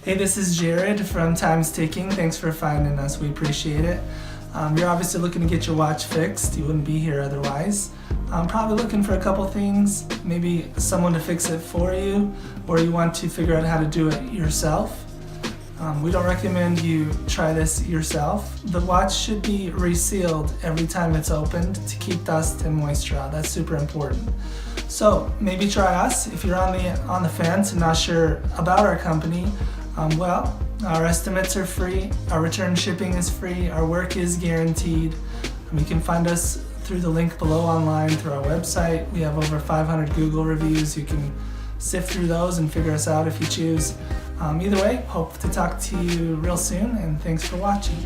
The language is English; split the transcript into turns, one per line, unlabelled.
Hey, this is Jared from Time's Ticking. Thanks for finding us. We appreciate it. You're obviously looking to get your watch fixed. You wouldn't be here otherwise. Probably looking for a couple things, maybe someone to fix it for you, or you want to figure out how to do it yourself. We don't recommend you try this yourself. The watch should be resealed every time it's opened to keep dust and moisture out. That's super important. So maybe try us if you're on the fence and not sure about our company. Well, our estimates are free, our return shipping is free, our work is guaranteed. You can find us through the link below online through our website. We have over 500 Google reviews. You can sift through those and figure us out if you choose. Either way, hope to talk to you real soon, and thanks for watching.